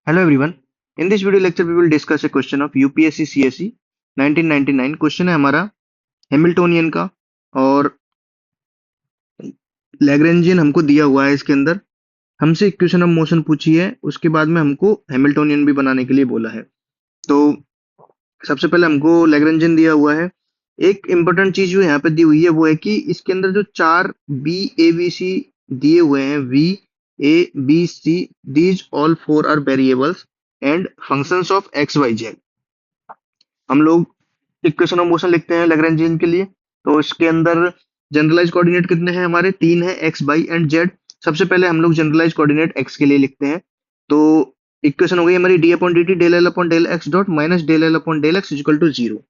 Hello everyone. In this video lecture we will discuss a question of UPSC CSE 1999. Question है हमारा Hamiltonian का और Lagrangian हमको दिया हुआ है। इसके अंदर हमसे इक्वेशन ऑफ मोशन पूछी है, उसके बाद में हमको हैमिल्टोनियन भी बनाने के लिए बोला है। तो सबसे पहले हमको लैग्रेंजियन दिया हुआ है। एक इंपॉर्टेंट चीज जो यहाँ पे दी हुई है वो है कि इसके अंदर जो चार बी ए बी सी दिए हुए हैं, V A B C, these all four are variables and functions of X Y Z. हम लोग इक्वेशन ऑफ मोशन लिखते हैं लैग्रेंजियन के लिए। तो इसके अंदर जनरलाइज कोऑर्डिनेट कितने हैं हमारे? तीन है, एक्स वाई एंड जेड। सबसे पहले हम लोग जनरलाइज कोऑर्डिनेट एक्स के लिए लिखते हैं। तो इक्वेशन हो गई हमारी D upon D T del L upon del x dot minus del L upon del X equal to zero.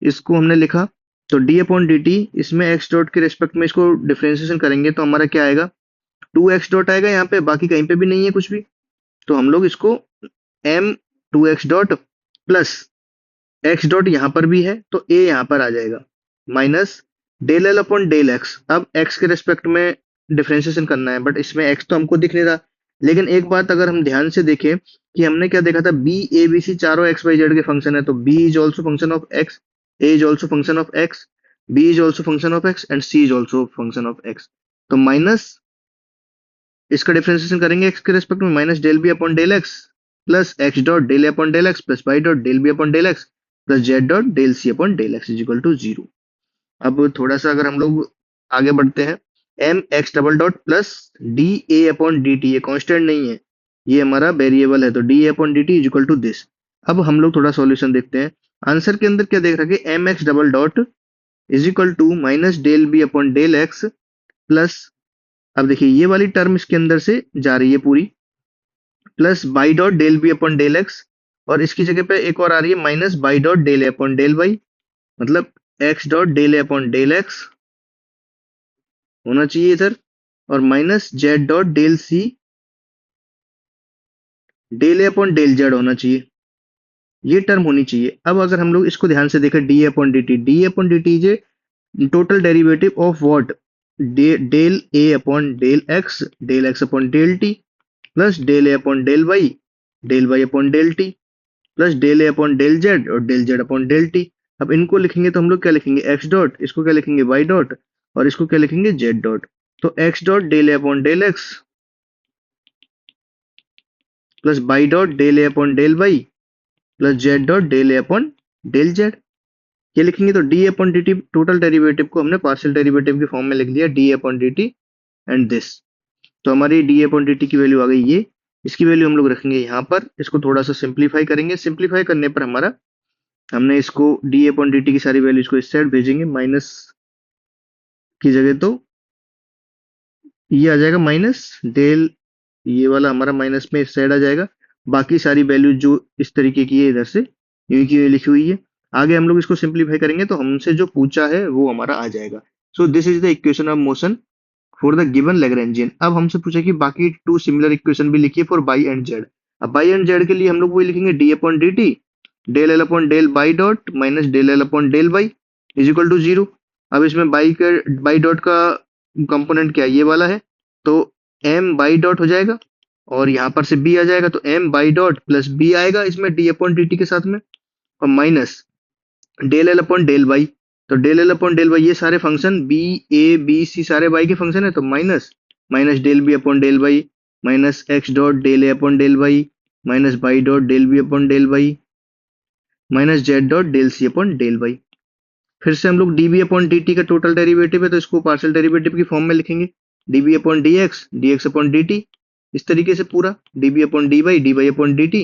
इसको हमने लिखा। तो डी अपॉन डी टी, इसमें एक्स डॉट के रिस्पेक्ट में इसको डिफरेंशिएशन करेंगे तो हमारा क्या आएगा? टू एक्स डॉट आएगा यहाँ पे, बाकी कहीं पे भी नहीं है कुछ भी। तो हम लोग इसको M two X dot plus x dot यहाँ पर भी है तो ए यहाँ पर आ जाएगा, minus del L upon del X. अब एक्स के रेस्पेक्ट में डिफरेंशिएशन करना है, बट इसमें एक्स तो हमको दिख नहीं रहा। लेकिन एक बात अगर हम ध्यान से देखें कि हमने क्या देखा था, बी ए बी सी चारों एक्स वाई जेड के फंक्शन है। तो b is also function of x, a is also function of x, b is also function of x and c is also function of x. तो minus इसका differentiation करेंगे x के respect में, minus del B upon del x plus x dot del A upon del x plus y dot del B upon del x plus Z dot del C upon del X is equal to zero. अब थोड़ा सा अगर हम लोग आगे बढ़ते हैं, M X double dot plus D A upon D T, ये कॉन्स्टेंट नहीं है, ये हमारा वेरिएबल है। तो D A upon D T is equal to this. अब हम लोग थोड़ा सॉल्यूशन देखते हैं। आंसर के अंदर क्या देख रखे, M X double dot is equal to minus del B upon del x plus, अब देखिए ये वाली टर्म इसके अंदर से जा रही है पूरी, plus by dot del B upon del x, और इसकी जगह पे एक और आ रही है माइनस बाई डॉट डेल ए अपॉन डेल वाई, मतलब एक्स डॉट डेल ए अपॉन डेल एक्स होना चाहिए इधर, और minus z dot del c del ए अपॉन डेल जेड होना चाहिए। ये टर्म होनी चाहिए। अब अगर हम लोग इसको ध्यान से देखें, d upon D t, d upon D T is total derivative of what, del A upon del x upon del t plus del A upon del y upon del t plus del A upon del z और del z upon del t. अब इनको लिखेंगे तो हम लोग क्या लिखेंगे, x dot, इसको क्या लिखेंगे वाई डॉट, और इसको क्या लिखेंगे जेड डॉट। तो x dot del A upon del x plus by dot del A upon del Y plus Z dot del A upon del Z, ये लिखेंगे। तो D upon D T total derivative को हमने partial derivative के form में लिख दिया, D upon D T and this. तो हमारी डी अपॉन डी टी की वैल्यू आ गई ये, इसकी वैल्यू हम लोग रखेंगे यहाँ पर। इसको थोड़ा सा सिंप्लीफाई करेंगे, सिंप्लीफाई करने पर हमारा, हमने इसको डी अपॉन डी टी की सारी वैल्यूज को इस साइड भेजेंगे, माइनस की जगह तो ये आ जाएगा माइनस डेल, ये वाला हमारा माइनस में इस साइड आ जाएगा। बाकी सारी वैल्यू जो इस तरीके की है इधर से यूं की ये लिखी हुई है। आगे हम लोग इसको सिंप्लीफाई करेंगे तो हमसे जो पूछा है वो हमारा आ जाएगा। So this is the equation of motion for the given Lagrangian. अब हमसे पूछा कि बाकी टू सिमिलर इक्वेशन भी लिखिए फॉर बाई एंड जेड। अब बाई एंड जेड के लिए हम लोग वही लिखेंगे, D upon D T del L upon del Y dot minus del L upon del Y is equal to zero. अब इसमें बाई डॉट का कंपोनेंट क्या है, ये वाला है, तो एम बाई डॉट हो जाएगा और यहाँ पर से बी आ जाएगा। तो M Y dot plus B आएगा इसमें डी अपॉन डी टी के साथ में, और minus del L upon del y. तो del L upon del y, ये सारे function b a B c सारे वाई के फंक्शन है, तो minus minus del B upon del y minus x dot del ए upon del y minus y dot del B upon del y minus z dot del सी upon del y. फिर से हम लोग d B upon D t का total derivative है तो इसको partial derivative की form में लिखेंगे, D B upon D X upon D T, इस तरीके से पूरा D B upon D Y upon D T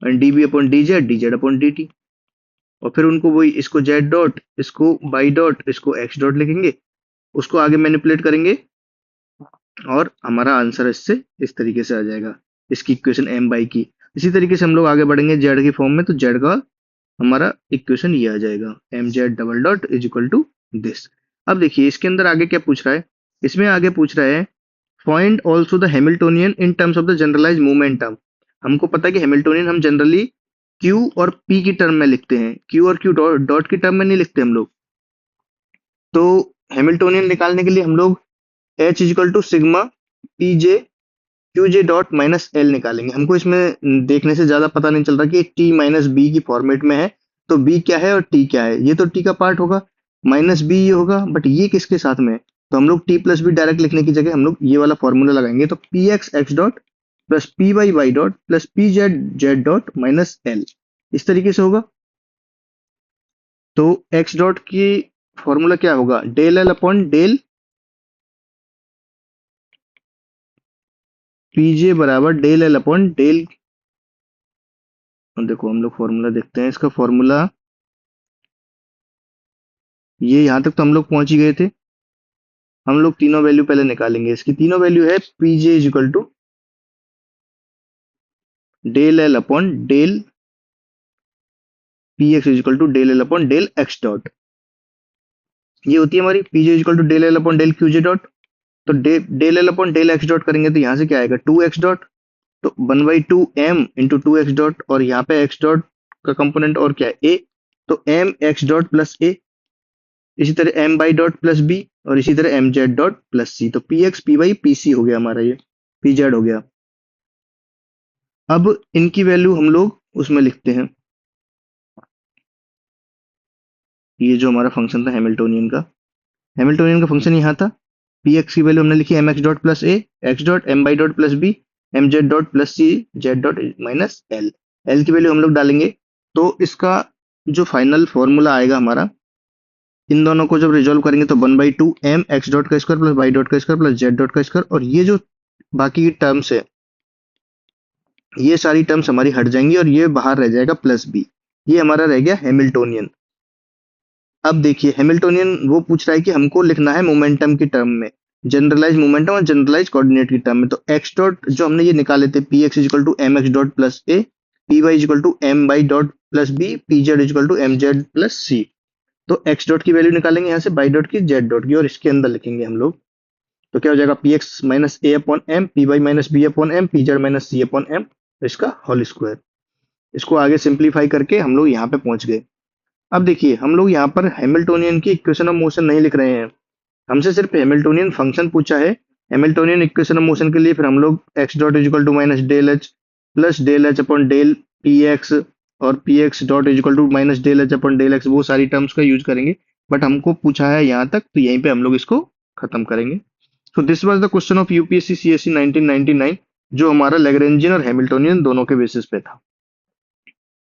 and D B upon D Z upon D T. और फिर उनको वही, इसको जेड डॉट, इसको बाई डॉट, इसको एक्स डॉट लिखेंगे, उसको आगे मैनिपुलेट करेंगे और हमारा आंसर इससे इस तरीके से आ जाएगा, इसकी इक्वेशन एम बाई की। इसी तरीके से हम लोग आगे बढ़ेंगे जेड की फॉर्म में, तो जेड का हमारा इक्वेशन ये आ जाएगा, M Z double dot is equal to this. अब देखिए इसके अंदर आगे क्या पूछ रहा है, इसमें आगे पूछ रहा है find also the Hamiltonian in terms of the generalize momentum. हमको पता है कि हैमिल्टोनियन हम जनरली Q और P की टर्म में लिखते हैं, Q और Q डॉट की टर्म में नहीं लिखते हम लोग। तो हैमिल्टोनियन निकालने के लिए हम लोग H is equal to sigma P J Q J dot minus L निकालेंगे। हमको इसमें देखने से ज्यादा पता नहीं चल रहा कि टी माइनस बी की फॉर्मेट में है, तो बी क्या है और टी क्या है। ये तो टी का पार्ट होगा, माइनस बी ये होगा, बट ये किसके साथ में है, तो हम लोग टी प्लस बी डायरेक्ट लिखने की जगह हम लोग ये वाला फॉर्मूला लगाएंगे। तो P X X dot plus P Y Y dot plus P Z Z dot minus L, इस तरीके से होगा। तो एक्स डॉट की फॉर्मूला क्या होगा, डेल एल अपॉन डेल पीजे बराबर डेल एल अपॉन डेल। देखो हम लोग फॉर्मूला देखते हैं, इसका फॉर्मूला ये यहां तक तो हम लोग पहुंच ही गए थे। हम लोग तीनों वैल्यू पहले निकालेंगे। इसकी तीनों वैल्यू है p j is equal to del L upon del p x is equal to del L upon del x dot. ये होती है हमारी p j is equal to del L upon del q j dot. तो del L upon del x dot करेंगे तो यहाँ से क्या आएगा, टू एक्स डॉट, तो 1/2 m into two X dot, और यहाँ पे एक्स डॉट का कंपोनेंट और क्या है ए, तो M x dot plus A. इसी तरह M Y dot plus B, और इसी तरह एम जेड डॉट प्लस सी। तो P X P Y P C हो गया हमारा, ये पी जेड हो गया। अब इनकी वैल्यू हम लोग उसमें लिखते हैं। ये जो हमारा फंक्शन था हैमिल्टोनियन का फंक्शन यहाँ था। पी एक्स की वैल्यू हमने लिखी M x dot plus A X dot M Y dot plus B M Z dot plus C Z dot minus L. L की वैल्यू हम लोग डालेंगे, तो इसका जो फाइनल फॉर्मूला आएगा हमारा, इन दोनों को जब रिजोल्व करेंगे तो 1/2 m एक्स डॉट का स्क्वायर प्लस वाई डॉट का स्क्वायर प्लस जेड डॉट का स्क्वायर, और ये जो बाकी की टर्म्स है ये सारी टर्म्स हमारी हट जाएंगी और ये बाहर रह जाएगा प्लस बी। ये हमारा रह गया हैमिल्टोनियन। अब देखिए हैमिल्टोनियन वो पूछ रहा है कि हमको लिखना है मोमेंटम की टर्म में, जनरलाइज मोमेंटम और जनरलाइज कोऑर्डिनेट की टर्म में। तो एक्स डॉट जो हमने ये निकाले थे, p x is equal to m x dot plus a, p y is equal to m y dot plus b, p z is equal to m z plus सी। तो एक्स डॉट की वैल्यू निकालेंगे यहाँ से, बाई डॉट की, जेड डॉट की, और इसके अंदर लिखेंगे हम लोग। तो क्या हो जाएगा, p x minus a upon m, p y minus b upon m, p z minus c upon m, इसका होल स्क्वायर। इसको आगे सिंप्लीफाई करके हम लोग यहाँ पे पहुंच गए। अब देखिए हम लोग यहाँ पर हैमिल्टोनियन की इक्वेशन ऑफ मोशन नहीं लिख रहे हैं, हमसे सिर्फ हैमिल्टोनियन फंक्शन पूछा है। हैमिल्टोनियन इक्वेशन ऑफ मोशन के लिए फिर हम लोग x dot is equal to minus del h plus del h upon del p x, और p x dot is equal to minus del h upon del x, वो सारी टर्म्स का यूज करेंगे। बट हमको पूछा है यहाँ तक, तो यहीं पे हम लोग इसको खत्म करेंगे। So this was the question of UPSC CSC 1999, जो हमारा लैग्रेंजियन और हैमिल्टोनियन दोनों के बेसिस पे था।